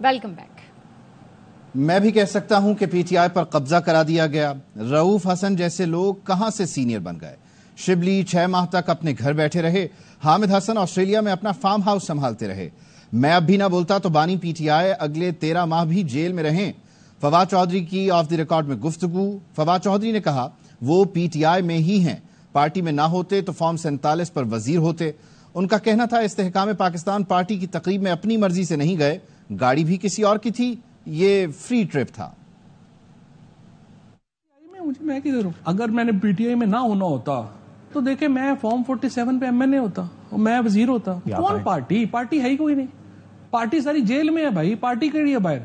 Welcome back. मैं भी कह सकता हूं कि पीटीआई पर कब्जा करा दिया गया। रऊफ हसन जैसे लोग कहां से सीनियर बन गए। शिबली 6 माह तक अपने घर बैठे रहे। हामिद हसन ऑस्ट्रेलिया में अपना फार्म हाउस संभालते रहे। मैं अब भी ना बोलता तो बानी पीटीआई अगले 13 माह भी जेल में रहें। फवाद चौधरी की ऑफ द रिकॉर्ड में गुफ्तगू। फवाद चौधरी ने कहा वो पीटीआई में ही हैं, पार्टी में ना होते तो फॉर्म 47 पर वजीर होते। उनका कहना था इस्तेहकाम पाकिस्तान पार्टी की तकरीब में अपनी मर्जी से नहीं गए, गाड़ी भी किसी और की थी, ये फ्री ट्रिप था। मैं किधर हूं? अगर मैंने पीटीआई में ना होना होता तो देखे मैं फॉर्म 47 पे एमएनए होता और मैं वजीर होता। कौन पार्टी है ही कोई नहीं। पार्टी सारी जेल में है भाई, पार्टी के लिए बाहर,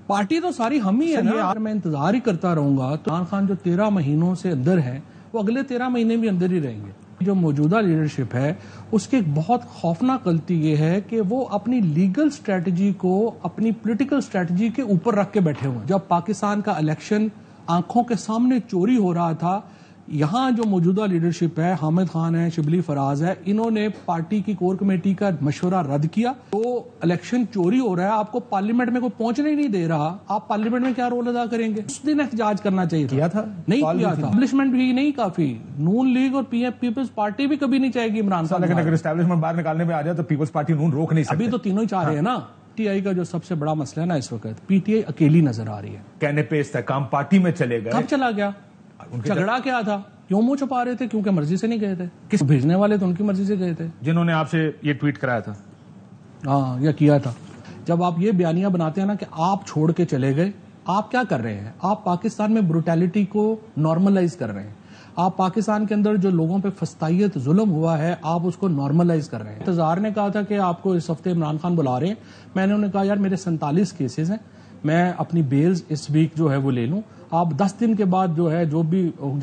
पार्टी तो सारी हम ही है ना। यार मैं इंतजार ही करता रहूंगा तो इमरान खान जो 13 महीनों से अंदर है वो अगले 13 महीने भी अंदर ही रहेंगे। जो मौजूदा लीडरशिप है उसकी एक बहुत खौफनाक गलती ये है कि वो अपनी लीगल स्ट्रेटजी को अपनी पॉलिटिकल स्ट्रेटजी के ऊपर रख के बैठे हुए हैं। जब पाकिस्तान का इलेक्शन आंखों के सामने चोरी हो रहा था, यहाँ जो मौजूदा लीडरशिप है, हामिद खान है, शिबली फराज है, इन्होंने पार्टी की कोर कमेटी का मशवरा रद्द किया। तो इलेक्शन चोरी हो रहा है, आपको पार्लियामेंट में कोई पहुंचने ही नहीं दे रहा, आप पार्लियामेंट में क्या रोल अदा करेंगे? उस दिन एहतजाज करना चाहिए था। नहीं किया था। एस्टेब्लिशमेंट भी नहीं काफी, नून लीग और पीपल्स पार्टी भी कभी नहीं चाहेगी इमरान खान। लेकिन अगर एस्टेब्लिशमेंट बाहर निकालने में आ जाए तो पीपल्स पार्टी नून रोक नहीं सकती। अभी तो तीनों ही चाह रहे हैं ना। पीटीआई का जो सबसे बड़ा मसला है ना इस वक्त, पीटीआई अकेली नजर आ रही है। कहने पे इस्तेहकाम पार्टी में चले गए। कब चला गया? झगड़ा क्या था? क्यों मुंह छुपा रहे थे? क्योंकि मर्जी से नहीं गए थे। किस भेजने वाले तो उनकी मर्जी से गए थे, जिन्होंने आपसे ये ट्वीट कराया था। हाँ, या किया था। जब आप ये बयानियां बनाते हैं ना कि आप छोड़ के चले गए, आप क्या कर रहे हैं? आप पाकिस्तान में ब्रुटैलिटी को नॉर्मलाइज कर रहे हैं। आप पाकिस्तान के अंदर जो लोगों पे फस्तायत जुल्म हुआ है, आप उसको नॉर्मलाइज कर रहे हैं। इंतजार ने कहा था कि आपको इस हफ्ते इमरान खान बुला रहे हैं। मैंने उन्हें कहा यार मेरे 47 केसेस हैं, मैं अपनी बेल्स इस वीक जो है वो ले लूं, आप 10 दिन के बाद जो है जब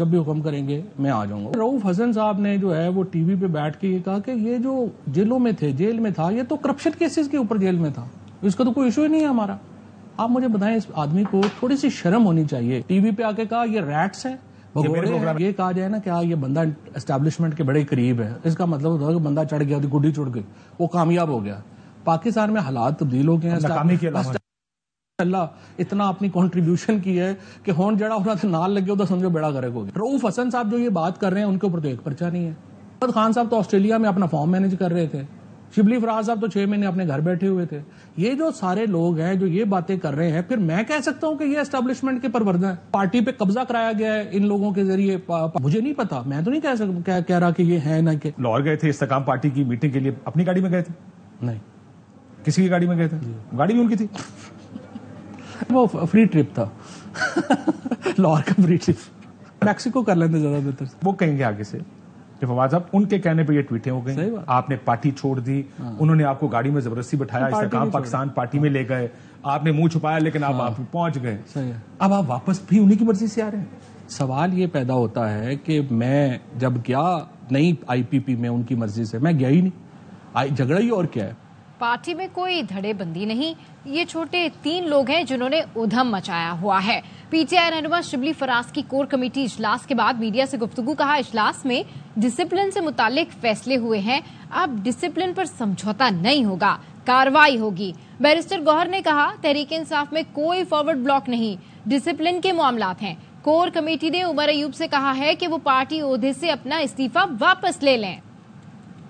भी हुक्म करेंगे मैं आ जाऊंगा। रऊफ हसन साहब ने जो है वो टीवी पे बैठ के ये कहा कि ये जो जेलों में थे, जेल में था, ये तो करप्शन केसेस के ऊपर जेल में था, इसका तो कोई इशू ही नहीं है हमारा। आप मुझे बताएं, इस आदमी को थोड़ी सी शर्म होनी चाहिए। टीवी पे आके कहा ये रैट्स है, ये कहा जाए ना कि ये बंदा एस्टेब्लिशमेंट के बड़े करीब है, इसका मतलब होता है कि बंदा चढ़ गया, गुड्डी चढ़ गई, वो कामयाब हो गया। पाकिस्तान में हालात तब्दील हो गए हैं। अल्लाह इतना अपनी कंट्रीब्यूशन की है कि होन जड़ा होना तो नाल लगे तो समझो बेड़ा गर्क हो गया। रऊफ हसन साहब जो ये बात कर रहे हैं उनके ऊपर तो एक पर्चा नहीं है। हामिद खान साहब तो ऑस्ट्रेलिया में अपना फॉर्म मैनेज कर रहे थे। शिबली फराज साहब तो 6 महीने अपने घर बैठे हुए थे। ये जो सारे लोग हैं जो ये बातें कर रहे हैं, फिर मैं कह सकता हूं कि ये एस्टेब्लिशमेंट के परवर्दन है। पार्टी पे कब्जा कराया गया है इन लोगों के जरिए। मुझे नहीं पता, मैं तो नहीं कह रहा कि ये है ना। कि लाहौर गए थे इस्तेहकाम पार्टी की मीटिंग के लिए, अपनी गाड़ी में गए थे? नहीं, किसी की गाड़ी में गए थे? गाड़ी भी उनकी थी। वो फ्री ट्रिप था। लाहौर का फ्री ट्रिप, मैक्सिको कर लेते ज्यादा बेहतर। वो कहेंगे आगे से कि फवाद साहब उनके कहने पे ये ट्वीटें हो गई, आपने पार्टी छोड़ दी, उन्होंने आपको गाड़ी में जबरदस्ती बिठाया, इस्तेहकाम पाकिस्तान पार्टी में ले गए, आपने मुंह छुपाया लेकिन आप पहुंच गए। अब आप वापस भी उन्हीं की मर्जी से आ रहे हैं। सवाल ये पैदा होता है कि मैं जब गया नई आईपीपी में उनकी मर्जी से, मैं गया ही नहीं, झगड़ा ही और क्या है। पार्टी में कोई धड़ेबंदी नहीं, ये छोटे 3 लोग हैं जिन्होंने उधम मचाया हुआ है। पीटीआई रहनुमा शिबली फराज की कोर कमेटी इजलास के बाद मीडिया से गुफ्तगू। कहा इजलास में डिसिप्लिन से मुतालिक फैसले हुए हैं, अब डिसिप्लिन पर समझौता नहीं होगा, कार्रवाई होगी। बैरिस्टर गौहर ने कहा तहरीक इंसाफ में कोई फॉरवर्ड ब्लॉक नहीं, डिसिप्लिन के मामलात हैं। कोर कमेटी ने उमर अयूब से कहा है कि वो पार्टी ओहदे से अपना इस्तीफा वापस ले लें।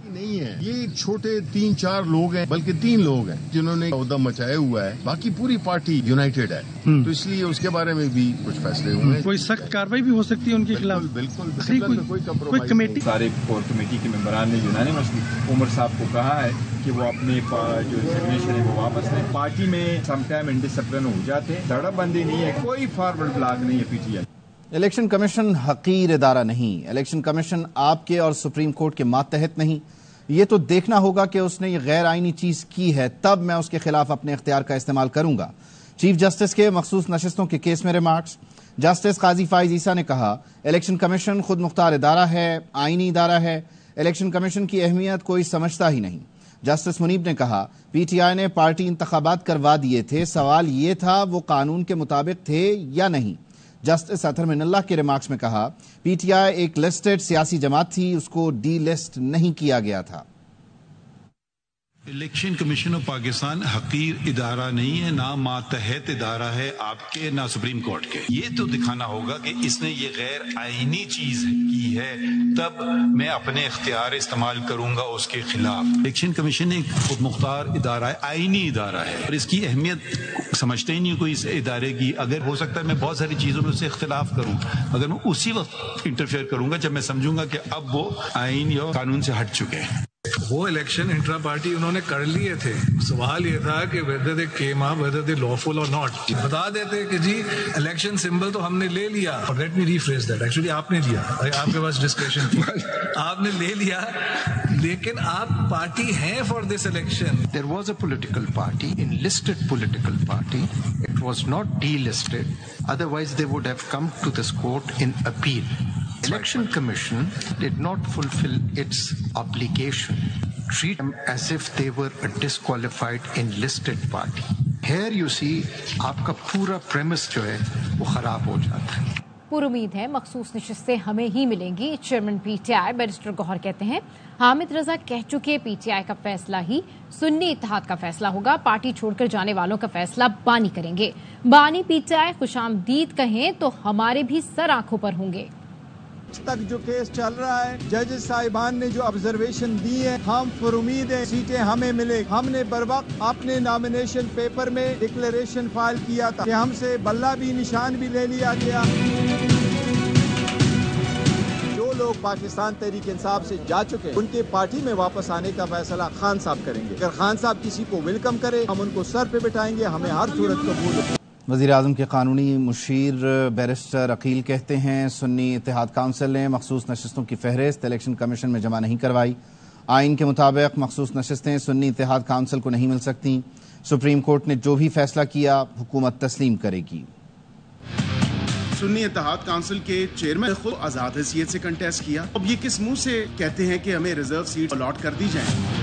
नहीं है, ये छोटे 3-4 लोग हैं, बल्कि 3 लोग हैं जिन्होंने उद्यम मचाया हुआ है, बाकी पूरी पार्टी यूनाइटेड है। तो इसलिए उसके बारे में भी कुछ फैसले हुए हैं। कोई सख्त कार्रवाई भी हो सकती है उनके खिलाफ? बिल्कुल, कोई कमेटी। सारे कोर कमेटी के मेंबरान ने यूनानिमसली उमर साहब को कहा है कि वो अपने जो रिजिग्नेशन है वो वापस लें। पार्टी में समटाइम इंडिसिप्लिन हो जाते हैं, धड़ाबंदी नहीं है, कोई फॉरवर्ड ब्लॉक नहीं है पीटीआई। इलेक्शन कमीशन हकीर इदारा नहीं, इलेक्शन कमीशन आपके और सुप्रीम कोर्ट के मातहत नहीं। ये तो देखना होगा कि उसने ये गैर आईनी चीज की है, तब मैं उसके खिलाफ अपने इख्तियार का इस्तेमाल करूंगा। चीफ जस्टिस के मखसूस नशिस्तों के केस में रिमार्क्स। जस्टिस काजी फाइज ईसा ने कहा इलेक्शन कमीशन खुद मुख्तार इदारा है, आईनी इदारा है, इलेक्शन कमीशन की अहमियत कोई समझता ही नहीं। जस्टिस मुनीब ने कहा पीटीआई ने पार्टी इंतखाबात करवा दिए थे, सवाल ये था वो कानून के मुताबिक थे या नहीं। जस्टिस अतहर मिनल्लाह के रिमार्क्स में कहा पीटीआई एक लिस्टेड सियासी जमात थी, उसको डी लिस्ट नहीं किया गया था। इलेक्शन कमीशन ऑफ पाकिस्तान हकीर इदारा नहीं है, ना मातहत इदारा है आपके, ना सुप्रीम कोर्ट के। ये तो दिखाना होगा कि इसने ये गैर आईनी चीज की है, तब मैं अपने इख्तियार इस्तेमाल करूंगा उसके खिलाफ। इलेक्शन कमीशन एक खुद मुख्तार इदारा है, आईनी इदारा है, और इसकी अहमियत समझते ही नहीं कोई इस इदारे की। अगर हो सकता है मैं बहुत सारी चीजों में उससे इख्तिलाफ करूं, मगर मैं उसी वक्त इंटरफेयर करूंगा जब मैं समझूंगा कि अब वो आईन या कानून से हट चुके हैं। वो इलेक्शन इंट्रा पार्टी उन्होंने कर लिए थे। सवाल ये था कि whether they came up, whether they lawful और नॉट। बता देते कि जी इलेक्शन सिंबल तो हमने ले लिया, और let me rephrase that, actually आपने लिया, आपके पास डिस्कशन थी, आपने ले लिया, लेकिन आप पार्टी हैं for this election. There was a political party, enlisted political party. It was not delisted, otherwise they would have come to this court in appeal. Election Commission did not fulfill its obligation. Treat them as if they were a disqualified enlisted party. Here you see, आपका पूरा premise जो है वो खराब हो जाता है। पूरी उम्मीद है मखसूस नशिस्तें हमें ही मिलेंगी। चेयरमैन पीटीआई बैरिस्टर गौहर कहते हैं हामिद रजा कह चुके पीटीआई का फैसला ही सुन्नी इत्तेहाद का फैसला होगा, पार्टी छोड़कर जाने वालों का फैसला बानी करेंगे। बानी पीटीआई खुशामदीद कहें तो हमारे भी सर आंखों पर होंगे। तक जो केस चल रहा है, जजेस साहिबान ने जो ऑब्जर्वेशन दी है, हम पर उम्मीद है सीटें हमें मिले। हमने बर वक्त अपने नॉमिनेशन पेपर में डिक्लेरेशन फाइल किया था कि हमसे बल्ला भी निशान भी ले लिया गया। जो लोग पाकिस्तान तहरीक इंसाफ से जा चुके हैं, उनके पार्टी में वापस आने का फैसला खान साहब करेंगे। अगर खान साहब किसी को वेलकम करे, हम उनको सर पे बिठाएंगे, हमें हर सूरत कबूल है। वज़ीर आज़म के कानूनी मुशीर बैरिस्टर अकील कहते हैं सुन्नी इत्तेहाद काउंसिल ने मखसूस नशिस्तों की फहरिस्त इलेक्शन कमीशन में जमा नहीं करवाई। आइन के मुताबिक मखसूस नशिस्तें सुन्नी इत्तेहाद काउंसिल को नहीं मिल सकती। सुप्रीम कोर्ट ने जो भी फैसला किया हुकूमत तस्लीम करेगी। सुन्नी इत्तेहाद काउंसिल के चेयरमैन ने खुद आजाद हैसियत से कंटेस्ट किया। अब ये किस मुंह से कहते हैं कि हमें रिजर्व सीट अलॉट कर दी जाए?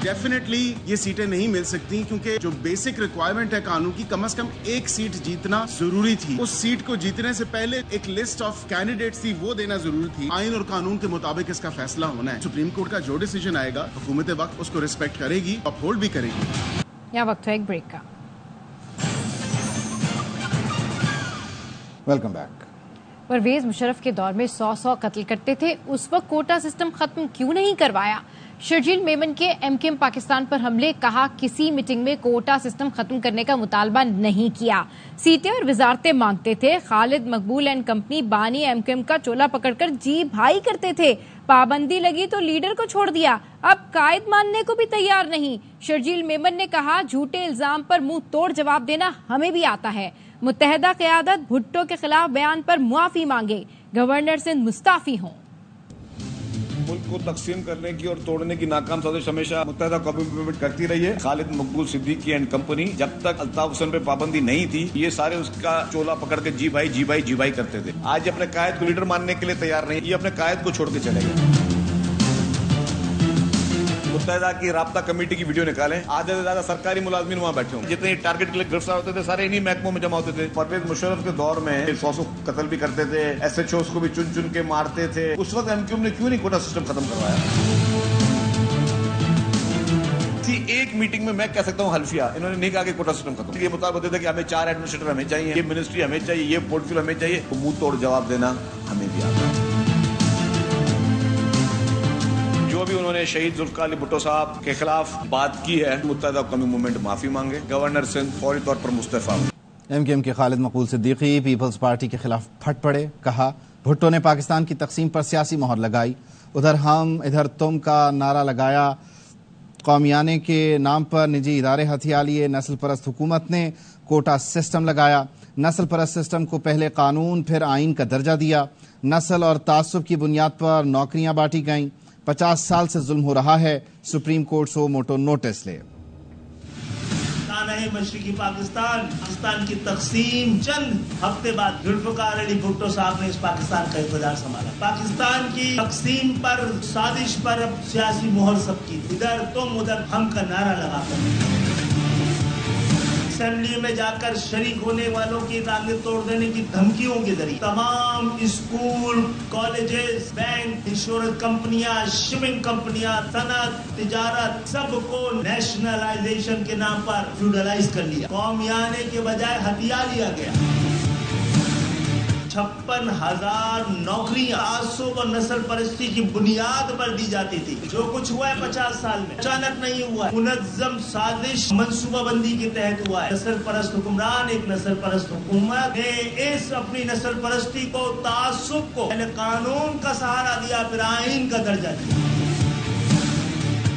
डेफिनेटली ये सीटें नहीं मिल सकती, क्योंकि जो बेसिक रिक्वायरमेंट है कानून की, कम से कम एक सीट जीतना जरूरी थी। उस सीट को जीतने से पहले एक लिस्ट ऑफ कैंडिडेट्स थी, वो देना जरूरी थी। आइन और कानून के मुताबिक इसका फैसला होना है। सुप्रीम कोर्ट का जो डिसीजन आएगा, हुकूमत वक्त उसको रिस्पेक्ट करेगी, अपहोल्ड भी करेगी। यहाँ वक्त है एक ब्रेक का। Welcome back. परवेज मुशर्रफ के दौर में 100 कत्ल करते थे, उस वक्त कोटा सिस्टम खत्म क्यों नहीं करवाया? शर्जील मेमन के एमकेएम पाकिस्तान पर हमले, कहा किसी मीटिंग में कोटा सिस्टम खत्म करने का मुतालबा नहीं किया, सीटें और वजारतें मांगते थे। खालिद मकबूल एंड कंपनी बानी एमकेएम का चोला पकड़कर जी भाई करते थे, पाबंदी लगी तो लीडर को छोड़ दिया, अब कायद मानने को भी तैयार नहीं। शर्जील मेमन ने कहा झूठे इल्जाम पर मुंह तोड़ जवाब देना हमें भी आता है। मुत्तहदा क़यादत भुट्टो के खिलाफ बयान पर मुआफी मांगे, गवर्नर सिंध मुस्ताफी हों। मुल्क को तकसीम करने की और तोड़ने की नाकाम साजिश हमेशा मुत्तहदा कौमी मूवमेंट करती रही है। खालिद मकबूल सिद्दीकी एंड कंपनी, जब तक अल्ताफ हुसैन पे पाबंदी नहीं थी, ये सारे उसका चोला पकड़ के जी भाई करते थे। आज अपने कायद को लीडर मानने के लिए तैयार नहीं, ये अपने कायद को छोड़ के चले गए। मुत्तहदा की राब्ता कमेटी की वीडियो निकालें, आधे से ज्यादा सरकारी मुलाजमीन वहाँ बैठे होंगे। जितने टारगेट के लिए गिरफ्तार होते थे सारे इन्हीं महकमों में जमा होते थे। परवेज मुशर्रफ के दौर में 100 कत्ल भी करते थे, SHOs को भी चुन चुन के मारते थे। उस वक्त एमक्यूएम ने क्यों नहीं कोटा सिस्टम खत्म करवाया? एक मीटिंग में मैं कह सकता हूँ हल्फिया, इन्होंने नहीं कहा कि कोटा सिस्टम खत्म। ये मुताबिक होते थे कि हमें 4 एडमिनिस्ट्रेटर हमें चाहिए, ये मिनिस्ट्री हमें चाहिए, ये पोर्टफोलियो हमें चाहिए। तो मुंह तोड़ जवाब देना हमें भी आता है। जो भी उन्होंने शहीद जुल्फकार अली भुट्टो साहब के खिलाफ बात की है, मुत्तहदा कौमी मूवमेंट माफी मांगे, गवर्नर सिंध फौरी तौर पर मुस्तफा। एमकेएम के खालिद मकबूल सिद्दीकी पीपल्स पार्टी के खिलाफ फट पड़े, कहा भुट्टो ने पाकिस्तान की तकसीम पर सियासी मोहर लगाई, उधर हम इधर तुम का नारा लगाया, कौमियाने के नाम पर निजी इदारे हथिया लिए, नस्ल परस्त हुकूमत ने कोटा सिस्टम लगाया, नस्ल परस्त सिस्टम को पहले कानून फिर आइन का दर्जा दिया, नस्ल और तासुब की बुनियाद पर नौकरियां बांटी गईं, 50 साल से जुल्म हो रहा है, सुप्रीम कोर्ट सो मोटो नोटिस ले। मशरिकी पाकिस्तान की तकसीम चंद हफ्ते बाद जुल्फकार अली भुट्टो साहब ने इस पाकिस्तान का इक़्तिदार संभाला। पाकिस्तान की तकसीम पर, साजिश पर अब सियासी मोहर सबकी, इधर तुम उधर हम का नारा लगाकर असेंबली में जाकर शरीक होने वालों की टांगे तोड़ देने की धमकियों के जरिए तमाम स्कूल, कॉलेजेस, बैंक, इंश्योरेंस कंपनियां, शिपिंग कंपनियां, सनत, तिजारत, सबको नेशनलाइजेशन के नाम पर फ्यूडलाइज कर लिया। कौमियाने के बजाय हथिया लिया गया। 56,000 नौकरियां 800 को नस्ल परस्ती की बुनियाद पर दी जाती थी। जो कुछ हुआ है 50 साल में अचानक नहीं हुआ है, मुनज्जम साजिश मंसूबाबंदी के तहत हुआ है। नस्ल परस्त हुक्मरान, एक नस्ल परस्त हुकूमत ने इस अपनी नस्ल परस्ती को, तासुब को कानून का सहारा दिया, फिर आईन का दर्जा दिया।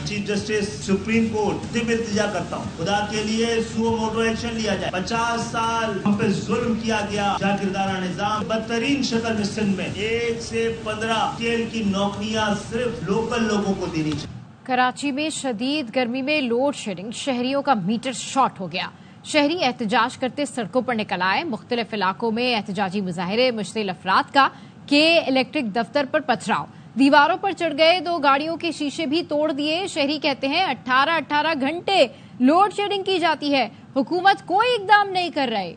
चीफ जस्टिस सुप्रीम कोर्ट से इल्तिजा करता हूँ, खुदा के लिए सुओ मोटो एक्शन लिया जाए। 50 साल हम पे जुल्म किया गया, जागीरदारा निजाम बदतरीन शक्ल में सिंध में 1 से 15 स्केल की नौकरियाँ सिर्फ लोकल लोगों को देनी चाहिए। कराची में शदीद गर्मी में लोड शेडिंग, शहरियों का मीटर शॉर्ट हो गया। शहरी एहतजाज करते सड़कों पर निकल आए। मुख्तलिफ इलाकों में एहतजाजी मुजाहरे, मुश्तिल अफराद का के इलेक्ट्रिक दफ्तर पर पथराव, दीवारों पर चढ़ गए, 2 गाड़ियों के शीशे भी तोड़ दिए। शहरी कहते हैं 18 घंटे लोड शेडिंग की जाती है, हुकूमत कोई इकदाम नहीं कर रही।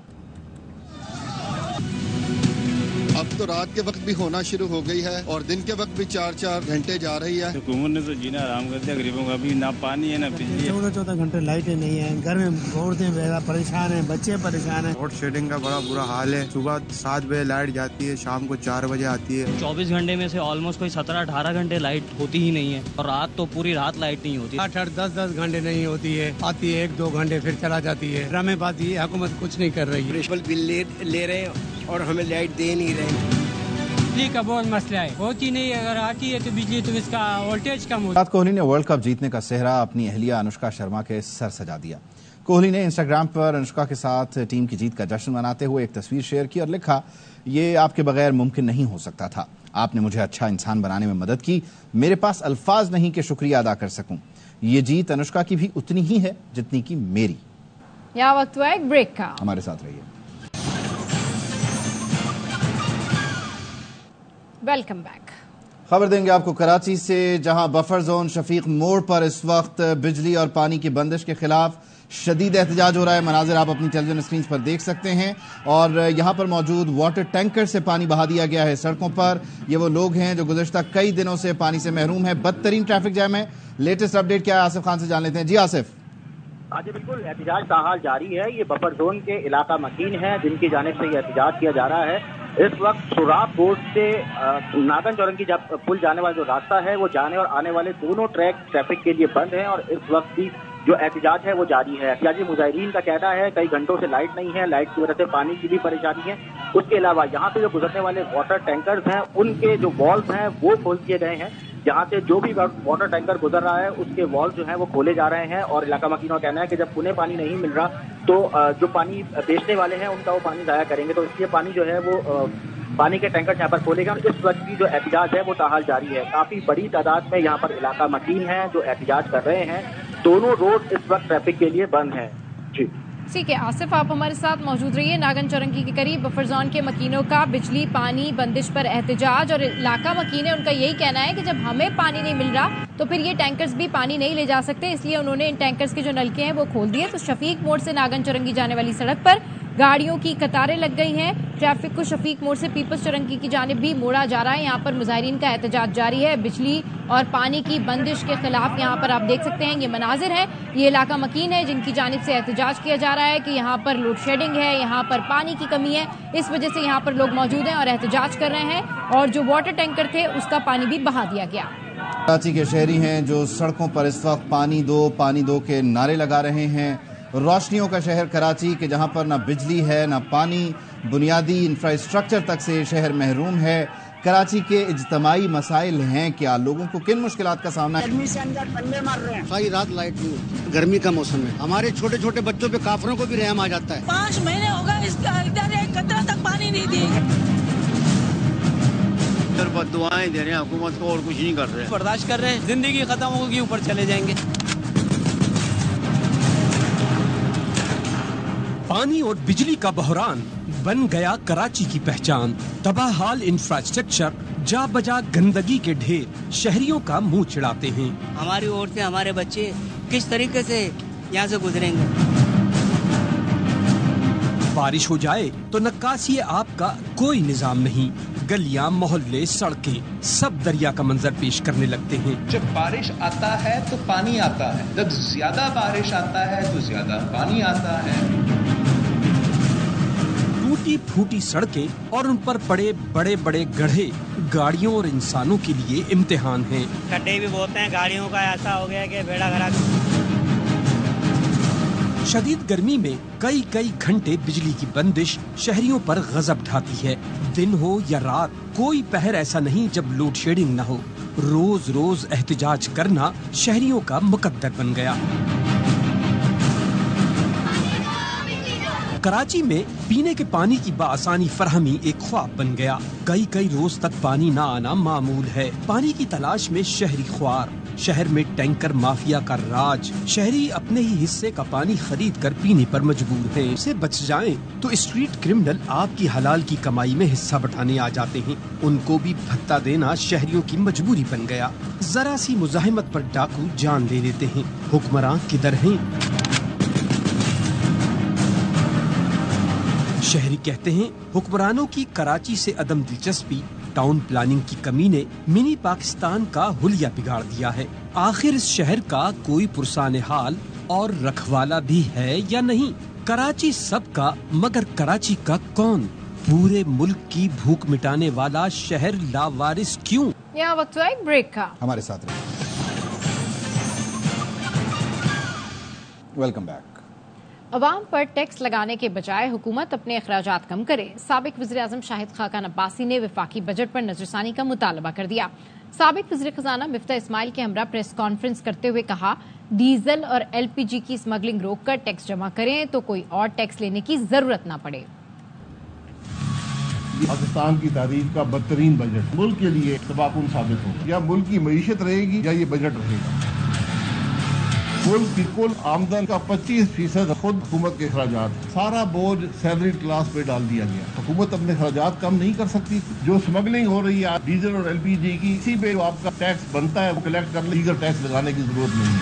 अब तो रात के वक्त भी होना शुरू हो गई है और दिन के वक्त भी 4-4 घंटे जा रही है। हुकूमत ने तो जीना आराम कर दिया गरीबों का। भी ना पानी है ना बिजली है, 14 घंटे लाइटें नहीं है, घर में औरतें परेशान हैं, बच्चे परेशान हैं। लोड शेडिंग का बड़ा बुरा हाल है। सुबह 7 बजे लाइट जाती है, शाम को 4 बजे आती है। 24 घंटे में से ऑलमोस्ट कोई 17-18 घंटे लाइट होती ही नहीं है और रात तो पूरी रात लाइट नहीं होती। 8-8, 10-10 घंटे नहीं होती है, आती है 1-2 घंटे फिर चला जाती है। ड्रामेबाजी है, हुकूमत कुछ नहीं कर रही है। बिल ले रहे हैं और हमें लाइट दे नहीं रहे। बिजली का बहुत मसला है, होती नहीं, अगर आती है तो बिजली तो इसका वोल्टेज कम होता है। कोहली ने वर्ल्ड कप जीतने का सेहरा अपनी अहलिया अनुष्का शर्मा के सर सजा दिया। कोहली ने इंस्टाग्राम पर अनुष्का के साथ टीम की जीत का जश्न मनाते हुए एक तस्वीर शेयर की और लिखा, ये आपके बगैर मुमकिन नहीं हो सकता था। आपने मुझे अच्छा इंसान बनाने में मदद की। मेरे पास अल्फाज नहीं कि शुक्रिया अदा कर सकूं। ये जीत अनुष्का की भी उतनी ही है जितनी की मेरी। यहाँ वक्त हुआ एक ब्रेक का, हमारे साथ रहिए। Welcome back. खबर देंगे आपको कराची से, जहां बफर जोन शफीक मोड़ पर इस वक्त बिजली और पानी की बंदिश के खिलाफ शदीद एहतजाज हो रहा है। मनाजिर आप अपनी टेलीविजन स्क्रीन पर देख सकते हैं और यहां पर मौजूद वाटर टैंकर से पानी बहा दिया गया है सड़कों पर। ये वो लोग हैं जो गुज़श्ता कई दिनों से पानी से महरूम है। बदतरीन ट्रैफिक जैम है। लेटेस्ट अपडेट क्या है, आसिफ खान से जान लेते हैं। जी आसिफ। जी बिल्कुल, एहतजाज का हाल जारी है। ये बफर जोन के इलाका मकीन है जिनकी जानिब से ये एहतजाज किया जा रहा है। इस वक्त सुराब रोड से नागन चौरंगी जब पुल जाने वाला जो रास्ता है वो जाने और आने वाले दोनों ट्रैक ट्रैफिक के लिए बंद हैं और इस वक्त भी जो एहतजाज है वो जारी है। एहतजाजी मुजाहिरीन का कहना है कई घंटों से लाइट नहीं है, लाइट की वजह से पानी की भी परेशानी है। उसके अलावा यहाँ पे जो गुजरने वाले वाटर टैंकर्स हैं उनके जो वॉल्व हैं वो खोल दिए गए हैं। जहाँ से जो भी वाटर टैंकर गुजर रहा है उसके वॉल जो है वो खोले जा रहे हैं और इलाका मकीनों का कहना है कि जब उन्हें पानी नहीं मिल रहा तो जो पानी बेचने वाले हैं उनका वो पानी जाया करेंगे, तो इसलिए पानी जो है वो पानी के टैंकर यहाँ पर खोलेगा। और इस वक्त की जो एहतजाज है वो ताहाल जारी है। काफी बड़ी तादाद में यहाँ पर इलाका मकीन है जो एहतजाज कर रहे हैं। दोनों रोड इस वक्त ट्रैफिक के लिए बंद है। जी ठीक है आसिफ, आप हमारे साथ मौजूद रहिए। नागन चौरंगी के करीब बफर जोन के मकीनों का बिजली पानी बंदिश पर एहतजाज और इलाका मकीन है उनका यही कहना है कि जब हमें पानी नहीं मिल रहा तो फिर ये टैंकर्स भी पानी नहीं ले जा सकते, इसलिए उन्होंने इन टैंकर्स के जो नलके हैं वो खोल दिए। तो शफीक मोड़ से नागन चौरंगी जाने वाली सड़क पर गाड़ियों की कतारें लग गई हैं। ट्रैफिक को शफीक मोड़ से पीपल्स चौरंगी की जानिब भी मोड़ा जा रहा है। यहाँ पर मुजाहिरीन का एहतजाज जारी है। बिजली और पानी की बंदिश के खिलाफ यहाँ पर आप देख सकते हैं ये मनाजिर है। ये इलाका मकीन है जिनकी जानिब से एहतजाज किया जा रहा है कि यहाँ पर लोड शेडिंग है, यहाँ पर पानी की कमी है, इस वजह से यहाँ पर लोग मौजूद हैं और एहतजाज कर रहे हैं। और जो वाटर टैंकर थे उसका पानी भी बहा दिया गया। कराची के शहरी हैं जो सड़कों पर इस वक्त पानी दो के नारे लगा रहे हैं। रोशनियों का शहर कराची के जहां पर ना बिजली है ना पानी, बुनियादी इंफ्रास्ट्रक्चर तक से शहर महरूम है। कराची के इज्तमाई मसाइल हैं क्या, लोगों को किन मुश्किलात का सामना है? गर्मी से अंदर पंडे मार रहे हैं, सारी रात लाइट नहीं होती। गर्मी का मौसम है, हमारे छोटे छोटे बच्चों पे काफरों को भी रहम आ जाता है। 5 महीने हो गए इधर एक कतरा तक पानी नहीं दी। दुआएं दे रहे हैं हुकूमत को और कुछ नहीं कर रहे, बर्दाश्त कर रहे हैं। जिंदगी खत्म होगी, ऊपर चले जाएंगे। पानी और बिजली का बहरान बन गया कराची की पहचान। तबाहाल इंफ्रास्ट्रक्चर, जा बजा गंदगी के ढेर शहरियों का मुंह चिढ़ाते हैं। हमारी औरतें, हमारे बच्चे किस तरीके से यहाँ से गुजरेंगे? बारिश हो जाए तो नक्काशी आप का कोई निजाम नहीं। गलियां, मोहल्ले, सड़कें सब दरिया का मंजर पेश करने लगते हैं। जब बारिश आता है तो पानी आता है, जब ज्यादा बारिश आता है तो ज्यादा पानी आता है। टूटी फूटी सड़कें और उन पर पड़े बड़े बड़े गड्ढे गाड़ियों और इंसानों के लिए इम्तिहान हैं। गड्ढे भी बहुत हैं, गाड़ियों का ऐसा हो गया कि बेड़ा गर्क। शदीद गर्मी में कई कई घंटे बिजली की बंदिश शहरियों पर गजब ढाती है। दिन हो या रात, कोई पहर ऐसा नहीं जब लोड शेडिंग न हो। रोज रोज एहतजाज करना शहरियों का मुकद्दर बन गया। कराची में पीने के पानी की बाआसानी फरहमी एक ख्वाब बन गया। कई कई रोज तक पानी न आना मामूल है। पानी की तलाश में शहरी ख्वार, शहर में टैंकर माफिया का राज। शहरी अपने ही हिस्से का पानी खरीद कर पीने पर मजबूर हैं। इससे बच जाएं तो स्ट्रीट क्रिमिनल आपकी हलाल की कमाई में हिस्सा बटाने आ जाते हैं। उनको भी भत्ता देना शहरियों की मजबूरी बन गया। जरा सी मुजाहिमत पर डाकू जान ले लेते हैं। हुक्मरान किधर हैं? शहरी कहते हैं हुक्मरानों की कराची से अदम दिलचस्पी, टाउन प्लानिंग की कमी ने मिनी पाकिस्तान का हुलिया बिगाड़ दिया है। आखिर इस शहर का कोई पुरसाने हाल और रखवाला भी है या नहीं? कराची सबका मगर कराची का कौन? पूरे मुल्क की भूख मिटाने वाला शहर लावारिस क्यों? यहाँ वक्त हुआ एक ब्रेक का। हमारे साथ रहिए। Welcome back. अवाम पर टैक्स लगाने के बजाय हुकूमत अपने अखराजात कम करे। साबिक वज़ीर-ए-आज़म शाहिद खाकान अब्बासी ने वफाकी बजट पर नजरसानी का मुतालबा कर दिया। साबिक वज़ीर खजाना मिफ्ता इस्माइल के हमरा प्रेस कॉन्फ्रेंस करते हुए कहा, डीजल और LPG की स्मगलिंग रोककर टैक्स जमा करें तो कोई और टैक्स लेने की जरूरत न पड़े। पाकिस्तान की तारीख का बदतरीन बजट मुल्क के लिए तबाहकुन साबित होगा। या मुल्क की मईशत रहेगी या ये बजट रहेगा। मुल्क की कुल आमदन का 25% खुद हुकूमत के अखराजात, सारा बोझ सैलरी क्लास पे डाल दिया गया। हुकूमत अपने अखराजात कम नहीं कर सकती। जो स्मगलिंग हो रही है डीजल और LPG की, इसी पे आपका टैक्स बनता है वो कलेक्ट कर लीगल टैक्स लगाने की जरूरत नहीं है।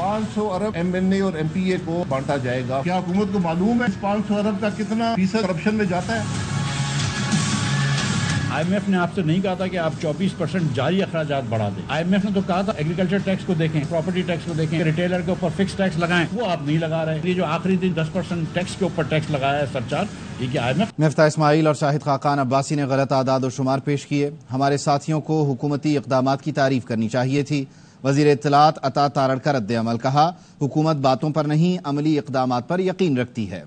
500 अरब MNA और MPA को बांटा जाएगा। क्या हुकूमत को मालूम है 500 अरब का कितना फीसद करप्शन में जाता है? IMF ने आपसे नहीं कहा था कि आप 24% जारी अखराजात बढ़ा दें। IMF ने तो कहा था एग्रीकल्चर टैक्स को देखें, प्रॉपर्टी टैक्स को देखें, रिटेलर के ऊपर फिक्स टैक्स लगाएं, वो आप नहीं लगा रहे। ये जो आखिरी दिन 10% टैक्स के ऊपर टैक्स लगाया है सरचार्ज, ये क्या IMF? मिफ्ता इस्माइल और शाहिद खाकान अब्बासी ने गलत आदाद और शुमार पेश किए। हमारे साथियों को हुकूमती इक़दामात की तारीफ करनी चाहिए थी। वज़ीर इत्तलात अता तारड़ का रद्द अमल, कहा हुकूमत बातों पर नहीं अमली इक़दामात पर यकीन रखती है।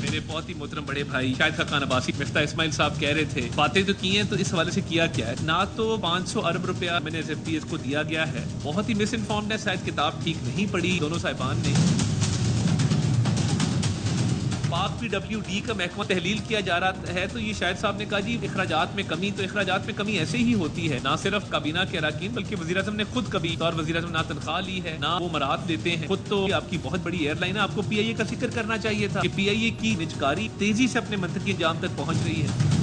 मेरे बहुत ही मोहतरम बड़े भाई शाहिद खाकान अब्बासी मिफ्ता इस्माइल साहब कह रहे थे बातें तो की हैं, तो इस हवाले से किया क्या है? ना तो 500 अरब रुपया मैंने SFTS को दिया गया है, बहुत ही मिस इन्फॉर्म्ड है, शायद किताब ठीक नहीं पढ़ी दोनों साहिबान ने। पाक PWD का महकमा तहलील किया जा रहा है तो ये शाहिद साहब ने कहा जी अखराजात में कमी, तो अखराजात में कमी ऐसे ही होती है। ना सिर्फ काबीना के अरकान बल्कि वज़ीर-ए-आज़म ने खुद कभी और वज़ीर-ए-आज़म ना तनख्वाह ली है ना वो मराद देते हैं। खुद तो आपकी बहुत बड़ी एयरलाइन है, आपको PIA का जिक्र करना चाहिए था कि PIA की निजकारी तेजी से अपने मंतकी अंजाम तक पहुंच रही है।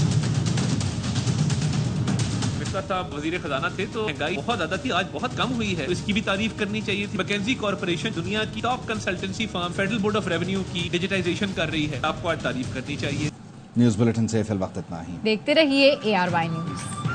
साहब वजीर खजाना थे तो महंगाई बहुत ज्यादा थी, आज बहुत कम हुई है, तो इसकी भी तारीफ करनी चाहिए थी। मैकेंजी कॉर्पोरेशन दुनिया की top consultancy firm federal board of revenue की डिजिटाइजेशन कर रही है, आपको आज तारीफ करनी चाहिए। न्यूज बुलेटिन से फिल वक्त इतना ही। देखते रहिए ARY न्यूज।